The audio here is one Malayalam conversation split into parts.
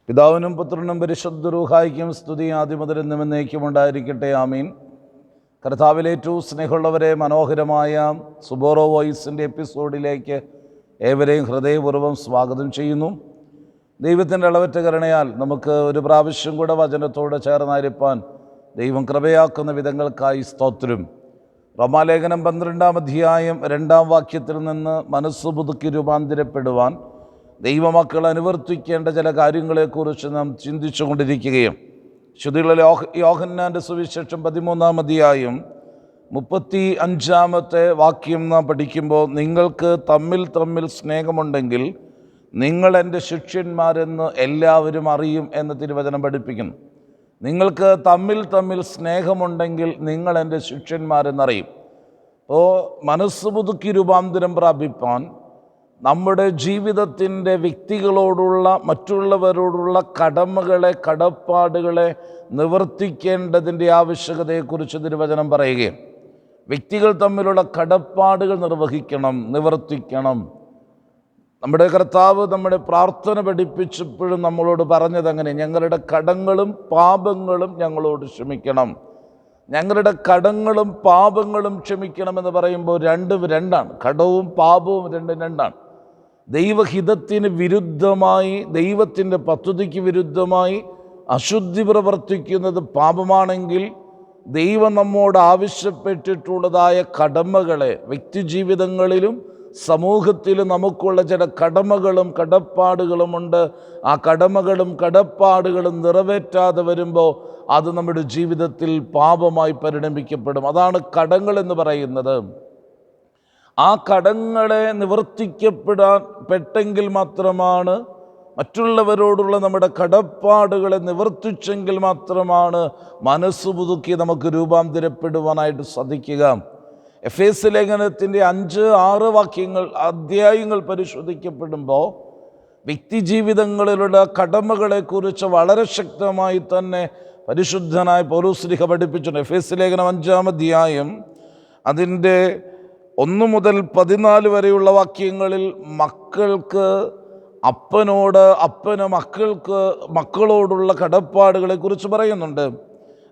പിതാവിനും പുത്രനും പരിശുദ്ധ റൂഹായിക്കും സ്തുതി ആദ്യം മുതൽ എന്നും എന്നേക്കും ഉണ്ടായിരിക്കട്ടെ. ആമീൻ. കർത്താവിൽ ഏറ്റവും സ്നേഹമുള്ളവരെ, മനോഹരമായ സുബോറോ വോയിസിൻ്റെ എപ്പിസോഡിലേക്ക് ഏവരെയും ഹൃദയപൂർവ്വം സ്വാഗതം ചെയ്യുന്നു. ദൈവത്തിൻ്റെ അളവറ്റ കരുണയാൽ നമുക്ക് ഒരു പ്രാവശ്യം കൂടെ വചനത്തോട് ചേർന്നായിരിക്കാൻ ദൈവം കൃപയാക്കുന്ന വിധങ്ങൾക്കായി സ്തോത്രം. റോമാലേഖനം 12-ാം അധ്യായം 2-ാം വാക്യത്തിൽ നിന്ന് മനസ്സ് പുതുക്കി രൂപാന്തരപ്പെടുവാൻ ദൈവമക്കൾ അനുവർത്തിക്കേണ്ട ചില കാര്യങ്ങളെക്കുറിച്ച് നാം ചിന്തിച്ചു കൊണ്ടിരിക്കുകയും ശുദ്ധിയുള്ള യോഹന്നാൻ്റെ സുവിശേഷം 13-ാം അധ്യായം 35-ാമത്തെ വാക്യം നാം പഠിക്കുമ്പോൾ, നിങ്ങൾക്ക് തമ്മിൽ സ്നേഹമുണ്ടെങ്കിൽ നിങ്ങൾ എൻ്റെ ശിഷ്യന്മാരെന്ന് എല്ലാവരും അറിയും എന്ന് തിരുവചനം പഠിപ്പിക്കുന്നു. നിങ്ങൾക്ക് തമ്മിൽ സ്നേഹമുണ്ടെങ്കിൽ നിങ്ങൾ എൻ്റെ ശിഷ്യന്മാരെന്നറിയും. അപ്പോൾ മനസ്സ് പുതുക്കി രൂപാന്തരം പ്രാപിപ്പാൻ നമ്മുടെ ജീവിതത്തിൻ്റെ വ്യക്തികളോടുള്ള മറ്റുള്ളവരോടുള്ള കടപ്പാടുകളെ നിവർത്തിക്കേണ്ടതിൻ്റെ ആവശ്യകതയെക്കുറിച്ച് തിരുവചനം പറയുകയും, വ്യക്തികൾ തമ്മിലുള്ള കടപ്പാടുകൾ നിവർത്തിക്കണം. നമ്മുടെ കർത്താവ് നമ്മുടെ പ്രാർത്ഥന പഠിപ്പിച്ചപ്പോഴും നമ്മളോട് പറഞ്ഞതങ്ങനെ, ഞങ്ങളുടെ കടങ്ങളും പാപങ്ങളും ഞങ്ങളോട് ക്ഷമിക്കണം. ഞങ്ങളുടെ കടങ്ങളും പാപങ്ങളും ക്ഷമിക്കണമെന്ന് പറയുമ്പോൾ രണ്ടാണ്. കടവും പാപവും രണ്ടാണ്. ദൈവഹിതത്തിന് വിരുദ്ധമായി, ദൈവത്തിൻ്റെ പദ്ധതിക്ക് വിരുദ്ധമായി അശുദ്ധി പ്രവർത്തിക്കുന്നത് പാപമാണെങ്കിൽ ദൈവം നമ്മോട് ആവശ്യപ്പെട്ടിട്ടുള്ളതായ കടമകളെ, വ്യക്തിജീവിതങ്ങളിലും സമൂഹത്തിലും നമുക്കുള്ള ചില കടമകളും കടപ്പാടുകളുമുണ്ട്. ആ കടപ്പാടുകളും നിറവേറ്റാതെ വരുമ്പോൾ അത് നമ്മുടെ ജീവിതത്തിൽ പാപമായി പരിണമിക്കപ്പെടും. അതാണ് കടങ്ങളെന്ന് പറയുന്നത്. ആ കടങ്ങളെ നിവർത്തിക്കപ്പെട്ടെങ്കിൽ മാത്രമാണ്, മറ്റുള്ളവരോടുള്ള നമ്മുടെ കടപ്പാടുകളെ നിവർത്തിച്ചെങ്കിൽ മാത്രമാണ് മനസ്സ് പുതുക്കി നമുക്ക് രൂപാന്തരപ്പെടുവാനായിട്ട് സാധിക്കുക. എഫേസ്യ ലേഖനത്തിൻ്റെ 5-6 അധ്യായങ്ങൾ പരിശോധിക്കപ്പെടുമ്പോൾ വ്യക്തിജീവിതങ്ങളിലുള്ള കടമകളെക്കുറിച്ച് വളരെ ശക്തമായി തന്നെ പരിശുദ്ധനായ പൗലോസ് പഠിപ്പിച്ചിട്ടുണ്ട്. എഫേസ്യ ലേഖനം 5-ാം അധ്യായം അതിൻ്റെ 1 മുതൽ 14 വരെയുള്ള വാക്യങ്ങളിൽ മക്കൾക്ക് അപ്പനോട്, അപ്പന് മക്കളോടുള്ള കടപ്പാടുകളെ കുറിച്ച് പറയുന്നുണ്ട്.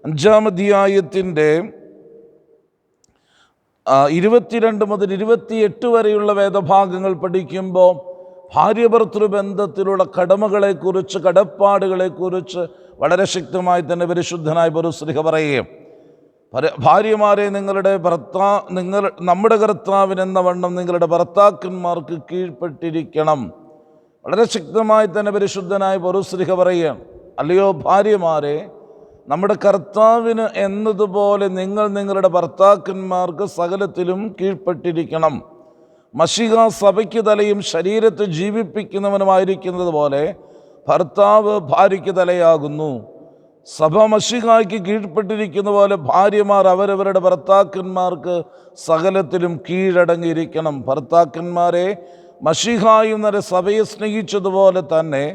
5-ാം അധ്യായത്തിൻ്റെ 22 മുതൽ 28 വരെയുള്ള വേദഭാഗങ്ങൾ പഠിക്കുമ്പോൾ ഭാര്യ-ഭർതൃബന്ധത്തിലുള്ള കടമകളെക്കുറിച്ച്, കടപ്പാടുകളെക്കുറിച്ച് വളരെ ശക്തമായി തന്നെ പരിശുദ്ധനായ പൗലോസ് പറയുകയും, ഭാര്യമാരെ നമ്മുടെ കർത്താവിനെന്ന വണ്ണം നിങ്ങളുടെ ഭർത്താക്കന്മാർക്ക് കീഴ്പ്പെട്ടിരിക്കണം. വളരെ ശക്തമായി തന്നെ പരിശുദ്ധനായ പൗലോസ് പറയുകയാണ്, അല്ലയോ ഭാര്യമാരെ, നമ്മുടെ കർത്താവിന് എന്നതുപോലെ നിങ്ങൾ നിങ്ങളുടെ ഭർത്താക്കന്മാർക്ക് സകലത്തിലും കീഴ്പ്പെട്ടിരിക്കണം. മശിഹ സഭയ്ക്ക് തലയും ശരീരത്തെ ജീവിപ്പിക്കുന്നവനുമായിരിക്കുന്നത് പോലെ ഭർത്താവ് ഭാര്യയ്ക്ക് തലയാകുന്നു. സഭ മശിഹായ്ക്ക് കീഴ്പ്പെട്ടിരിക്കുന്ന പോലെ ഭാര്യമാർ അവരവരുടെ ഭർത്താക്കന്മാർക്ക് സകലത്തിലും കീഴടങ്ങിയിരിക്കണം. ഭർത്താക്കന്മാരെ മശിഹായും സഭയെ സ്നേഹിച്ചതുപോലെ തന്നെ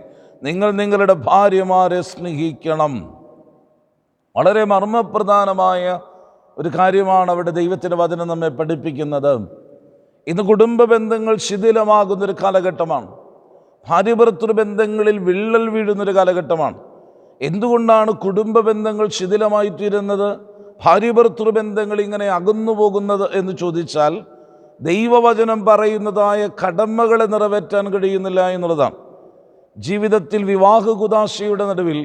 നിങ്ങൾ നിങ്ങളുടെ ഭാര്യമാരെ സ്നേഹിക്കണം. വളരെ മർമ്മപ്രധാനമായ ഒരു കാര്യമാണ് അവിടെ ദൈവത്തിൻ്റെ വചനം നമ്മെ പഠിപ്പിക്കുന്നത്. ഇന്ന് കുടുംബ ബന്ധങ്ങൾ ശിഥിലമാകുന്നൊരു കാലഘട്ടമാണ്. ഭാര്യ-ഭർതൃ ബന്ധങ്ങളിൽ വിള്ളൽ വീഴുന്നൊരു കാലഘട്ടമാണ്. എന്തുകൊണ്ടാണ് കുടുംബ ബന്ധങ്ങൾ ശിഥിലമായിത്തീരുന്നത്, ഭാര്യ-ഭർതൃ ബന്ധങ്ങൾ ഇങ്ങനെ അകന്നു പോകുന്നത് എന്ന് ചോദിച്ചാൽ, ദൈവവചനം പറയുന്നതായ കടമകളെ നിറവേറ്റാൻ കഴിയുന്നില്ല എന്നുള്ളതാണ്. ജീവിതത്തിൽ വിവാഹ കുദാശയുടെ നടുവിൽ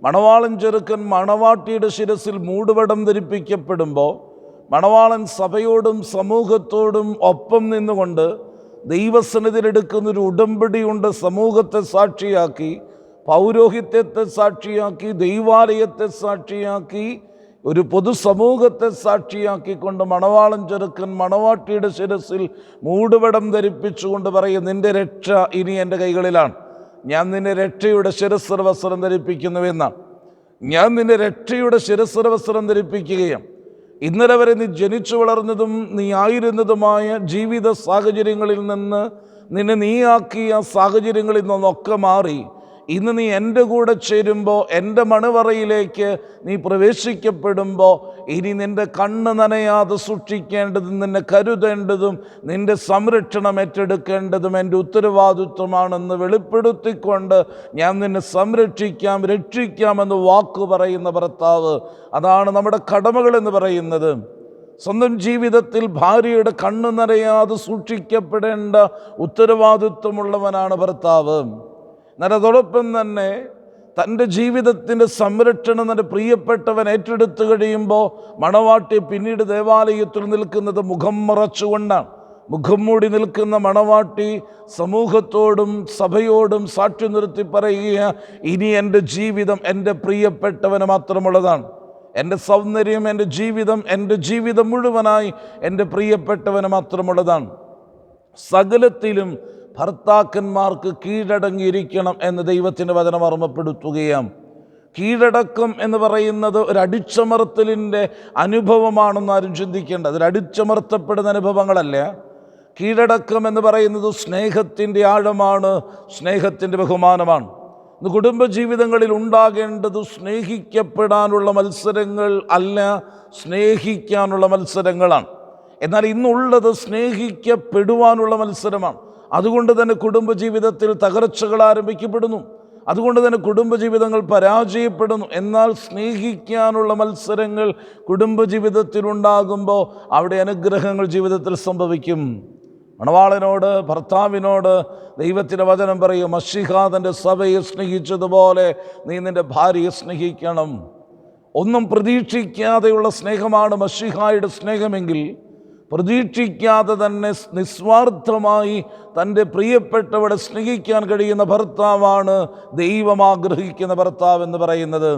മണവാളൻ ചെറുക്കൻ മണവാട്ടിയുടെ ശിരസിൽ മൂടുപടം ധരിപ്പിക്കപ്പെടുമ്പോൾ മണവാളൻ സഭയോടും സമൂഹത്തോടും ഒപ്പം നിന്നുകൊണ്ട് ദൈവസന്നിധിയിലെടുക്കുന്നൊരു ഉടമ്പടിയുണ്ട്. സമൂഹത്തെ സാക്ഷിയാക്കി, പൗരോഹിത്യത്തെ സാക്ഷിയാക്കി, ദൈവാലയത്തെ സാക്ഷിയാക്കി, ഒരു പൊതുസമൂഹത്തെ സാക്ഷിയാക്കിക്കൊണ്ട് മണവാളൻ ചെറുക്കൻ മണവാട്ടിയുടെ ശിരസിൽ മൂടുപടം ധരിപ്പിച്ചുകൊണ്ട് പറയും, നിന്റെ രക്ഷ ഇനി എൻ്റെ കൈകളിലാണ്. ഞാൻ നിന്നെ രക്ഷയുടെ ശിരസ്വരവസ്ത്രം ധരിപ്പിക്കുന്നുവെന്നാണ്. ഞാൻ നിന്നെ രക്ഷയുടെ ശിരസ്വരവസ്ത്രം ധരിപ്പിക്കുകയാണ്. ഇന്നലെ വരെ നീ ജനിച്ചു വളർന്നതും നീ ആയിരുന്നതുമായ ജീവിത സാഹചര്യങ്ങളിൽ നിന്ന്, നിന്നെ നീയാക്കിയ സാഹചര്യങ്ങളിൽ നിന്നൊക്കെ മാറി ഇന്ന് നീ എൻ്റെ കൂടെ ചേരുമ്പോൾ, എൻ്റെ മണവറയിലേക്ക് നീ പ്രവേശിക്കപ്പെടുമ്പോൾ, ഇനി നിൻ്റെ കണ്ണ് നനയാതെ സൂക്ഷിക്കേണ്ടതും നിന്നെ കരുതേണ്ടതും നിൻ്റെ സംരക്ഷണം ഏറ്റെടുക്കേണ്ടതും എൻ്റെ ഉത്തരവാദിത്വമാണെന്ന് വെളിപ്പെടുത്തിക്കൊണ്ട് ഞാൻ നിന്നെ സംരക്ഷിക്കാം, രക്ഷിക്കാമെന്ന് വാക്ക് പറയുന്ന ഭർത്താവ്. അതാണ് നമ്മുടെ കടമകളെന്ന് പറയുന്നത്. സ്വന്തം ജീവിതത്തിൽ ഭാര്യയുടെ കണ്ണ് നനയാതെ സൂക്ഷിക്കപ്പെടേണ്ട ഉത്തരവാദിത്വമുള്ളവനാണ് ഭർത്താവ്. എന്നാൽ അതോടൊപ്പം തന്നെ തൻ്റെ ജീവിതത്തിൻ്റെ സംരക്ഷണം തൻ്റെ പ്രിയപ്പെട്ടവൻ ഏറ്റെടുത്തു കഴിയുമ്പോൾ മണവാട്ടി പിന്നീട് ദേവാലയത്തിൽ നിൽക്കുന്നത് മുഖം മറച്ചുകൊണ്ടാണ്. മുഖം മൂടി നിൽക്കുന്ന മണവാട്ടി സമൂഹത്തോടും സഭയോടും സാക്ഷി നിർത്തി പറയുക, ഇനി എൻ്റെ ജീവിതം എൻ്റെ പ്രിയപ്പെട്ടവന് മാത്രമുള്ളതാണ്. എൻ്റെ സൗന്ദര്യം, എൻ്റെ ജീവിതം മുഴുവനായി എൻ്റെ പ്രിയപ്പെട്ടവന് മാത്രമുള്ളതാണ്. സകലത്തിലും ഭർത്താക്കന്മാർക്ക് കീഴടങ്ങിയിരിക്കണം എന്ന് ദൈവത്തിൻ്റെ വചനം ഓർമ്മപ്പെടുത്തുകയാണ്. കീഴടക്കം എന്ന് പറയുന്നത് ഒരു അടിച്ചമർത്തലിൻ്റെ അനുഭവമാണെന്ന് ആരും ചിന്തിക്കേണ്ട. അതൊരു അടിച്ചമർത്തപ്പെടുന്ന അനുഭവങ്ങളല്ല. കീഴടക്കം എന്ന് പറയുന്നത് സ്നേഹത്തിൻ്റെ ആഴമാണ്, സ്നേഹത്തിൻ്റെ ബഹുമാനമാണ്. ഇന്ന് കുടുംബജീവിതങ്ങളിൽ ഉണ്ടാകേണ്ടത് സ്നേഹിക്കപ്പെടാനുള്ള മത്സരങ്ങൾ അല്ല, സ്നേഹിക്കാനുള്ള മത്സരങ്ങളാണ്. എന്നാൽ ഇന്നുള്ളത് സ്നേഹിക്കപ്പെടുവാനുള്ള മത്സരമാണ്. അതുകൊണ്ട് തന്നെ കുടുംബജീവിതത്തിൽ തകർച്ചകൾ ആരംഭിക്കപ്പെടുന്നു. അതുകൊണ്ട് തന്നെ കുടുംബജീവിതങ്ങൾ പരാജയപ്പെടുന്നു. എന്നാൽ സ്നേഹിക്കാനുള്ള മത്സരങ്ങൾ കുടുംബജീവിതത്തിലുണ്ടാകുമ്പോൾ അവിടെ അനുഗ്രഹങ്ങൾ ജീവിതത്തിൽ സംഭവിക്കും. മണവാളനോട്, ഭർത്താവിനോട് ദൈവത്തിൻ്റെ വചനം പറയും, മശീഹ തൻ്റെ സഭയെ സ്നേഹിച്ചതുപോലെ നീ നിൻ്റെ ഭാര്യയെ സ്നേഹിക്കണം. ഒന്നും പ്രതീക്ഷിക്കാതെയുള്ള സ്നേഹമാണ് മശീഹായുടെ സ്നേഹമെങ്കിൽ, പ്രതീക്ഷിക്കാതെ തന്നെ നിസ്വാർത്ഥമായി തൻ്റെ പ്രിയപ്പെട്ടവരെ സ്നേഹിക്കാൻ കഴിയുന്ന ഭർത്താവാണ് ദൈവം ആഗ്രഹിക്കുന്ന ഭർത്താവ് എന്ന് പറയുന്നത്.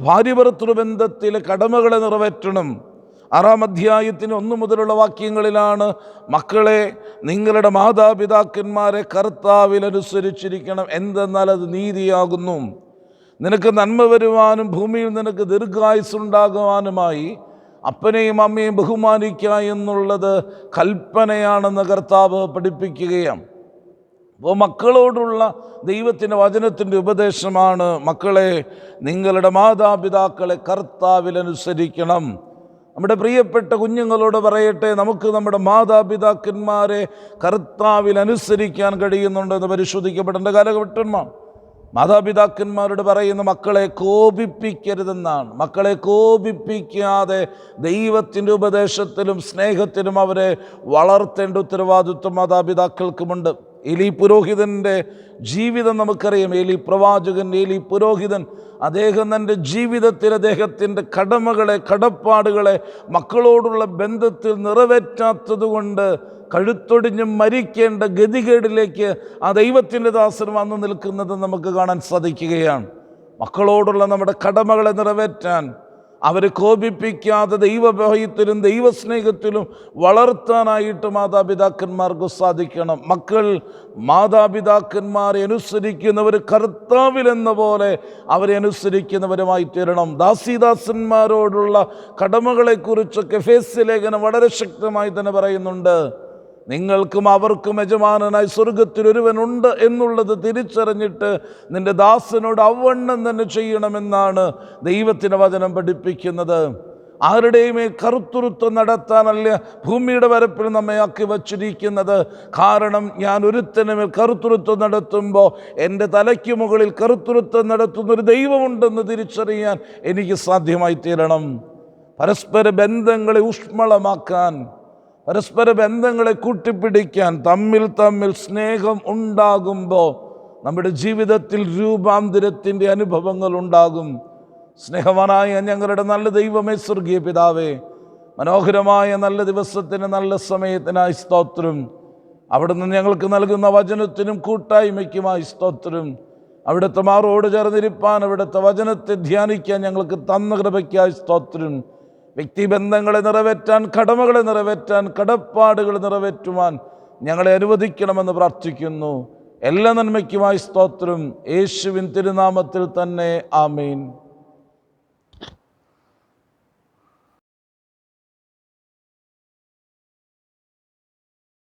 ഭാര്യ ഭർത്തൃ ബന്ധത്തിലെ കടമകളെ നിറവേറ്റണം. 6-ാം അധ്യായത്തിന് 1 മുതലുള്ള വാക്യങ്ങളിലാണ്, മക്കളെ നിങ്ങളുടെ മാതാപിതാക്കന്മാരെ കർത്താവിൽ അനുസരിച്ചിരിക്കണം, എന്തെന്നാൽ അത് നീതിയാകുന്നു. നിനക്ക് നന്മ വരുവാനും ഭൂമിയിൽ നിനക്ക് ദീർഘായുസ്സുണ്ടാകുവാനുമായി അപ്പനെയും അമ്മയും ബഹുമാനിക്കുക എന്നുള്ളത് കൽപ്പനയാണെന്ന് കർത്താവ് പഠിപ്പിക്കുകയാണ്. അപ്പോൾ മക്കളോടുള്ള ദൈവത്തിൻ്റെ വചനത്തിൻ്റെ ഉപദേശമാണ്, മക്കളെ നിങ്ങളുടെ മാതാപിതാക്കളെ കർത്താവിൽ അനുസരിക്കണം. നമ്മുടെ പ്രിയപ്പെട്ട കുഞ്ഞുങ്ങളോട് പറയട്ടെ, നമുക്ക് നമ്മുടെ മാതാപിതാക്കന്മാരെ കർത്താവിൽ അനുസരിക്കാൻ കഴിയുന്നുണ്ടെന്ന് പരിശോധിക്കപ്പെടേണ്ട കാലഘട്ടമാണ്. മാതാപിതാക്കന്മാരോട് പറയുന്ന മക്കളെ കോപിപ്പിക്കരുതെന്നാണ്. മക്കളെ കോപിപ്പിക്കാതെ ദൈവത്തിൻ്റെ ഉപദേശത്തിലും സ്നേഹത്തിലും അവരെ വളർത്തേണ്ട ഉത്തരവാദിത്വം മാതാപിതാക്കൾക്കുമുണ്ട്. ഏലി പുരോഹിതൻ്റെ ജീവിതം നമുക്കറിയാം. ഏലി പ്രവാചകൻ, ഏലി പുരോഹിതൻ, അദ്ദേഹം തൻ്റെ ജീവിതത്തിൽ അദ്ദേഹത്തിൻ്റെ കടമകളെ, കടപ്പാടുകളെ മക്കളോടുള്ള ബന്ധത്തിൽ നിറവേറ്റാത്തതുകൊണ്ട് കഴുത്തൊടിഞ്ഞ് മരിക്കേണ്ട ഗതികേടിലേക്ക് ആ ദൈവത്തിൻ്റെ ദാസൻ വന്നു നിൽക്കുന്നത് നമുക്ക് കാണാൻ സാധിക്കുകയാണ്. മക്കളോടുള്ള നമ്മുടെ കടമകളെ നിറവേറ്റാൻ, അവരെ കോപിപ്പിക്കാതെ ദൈവഭയത്തിലും ദൈവസ്നേഹത്തിലും വളർത്താനായിട്ട് മാതാപിതാക്കന്മാർക്ക് സാധിക്കണം. മക്കൾ മാതാപിതാക്കന്മാരെ അനുസരിക്കുന്നവർ കർത്താവിലെന്ന പോലെ അവരെ അനുസരിക്കുന്നവരുമായി തീരണം. ദാസീദാസന്മാരോടുള്ള കടമകളെക്കുറിച്ചൊക്കെ എഫേസ്യ ലേഖനം വളരെ ശക്തമായി തന്നെ പറയുന്നുണ്ട്. നിങ്ങൾക്കും അവർക്കും യജമാനനായി സ്വർഗത്തിൽ ഒരുവനുണ്ട് എന്നുള്ളത് തിരിച്ചറിഞ്ഞിട്ട് നിന്റെ ദാസനോട് അവണ്ണം തന്നെ ചെയ്യണമെന്നാണ് ദൈവത്തിൻ്റെ വചനം പഠിപ്പിക്കുന്നത്. ആരുടെയും കറുത്തുരുത്തം നടത്താനല്ല ഭൂമിയുടെ വരപ്പിൽ നമ്മെ ആക്കി വച്ചിരിക്കുന്നത്. കാരണം ഞാൻ ഒരുത്തനുമേൽ കറുത്തുരുത്തം നടത്തുമ്പോൾ എൻ്റെ തലയ്ക്ക് മുകളിൽ കറുത്തുരുത്തം നടത്തുന്നൊരു ദൈവമുണ്ടെന്ന് തിരിച്ചറിയാൻ എനിക്ക് സാധ്യമായി തീരണം. പരസ്പര ബന്ധങ്ങളെ ഊഷ്മളമാക്കാൻ, പരസ്പര ബന്ധങ്ങളെ കൂട്ടിപ്പിടിക്കാൻ, തമ്മിൽ സ്നേഹം ഉണ്ടാകുമ്പോൾ നമ്മുടെ ജീവിതത്തിൽ രൂപാന്തരത്തിൻ്റെ അനുഭവങ്ങൾ ഉണ്ടാകും. സ്നേഹവാനായ ഞങ്ങളുടെ നല്ല ദൈവമേ, സ്വർഗീയ പിതാവേ, മനോഹരമായ നല്ല ദിവസത്തിന്, നല്ല സമയത്തിനായി സ്തോത്രം. അവിടുന്ന് ഞങ്ങൾക്ക് നൽകുന്ന വചനത്തിനും കൂട്ടായ്മയ്ക്കുമായി സ്തോത്രം. അവിടുത്തെ മാറോട് ചേർന്നിരിപ്പാൻ, അവിടുത്തെ വചനത്തെ ധ്യാനിക്കാൻ ഞങ്ങൾക്ക് തന്ന കൃപയ്ക്കായി സ്തോത്രം. വ്യക്തിബന്ധങ്ങളെ നിറവേറ്റാൻ, കടമകളെ നിറവേറ്റാൻ, കടപ്പാടുകൾ നിറവേറ്റുവാൻ ഞങ്ങളെ അനുവദിക്കണമെന്ന് പ്രാർത്ഥിക്കുന്നു. എല്ലാ നന്മയ്ക്കുമായി സ്തോത്രം. യേശുവിൻ തിരുനാമത്തിൽ തന്നെ ആമേൻ.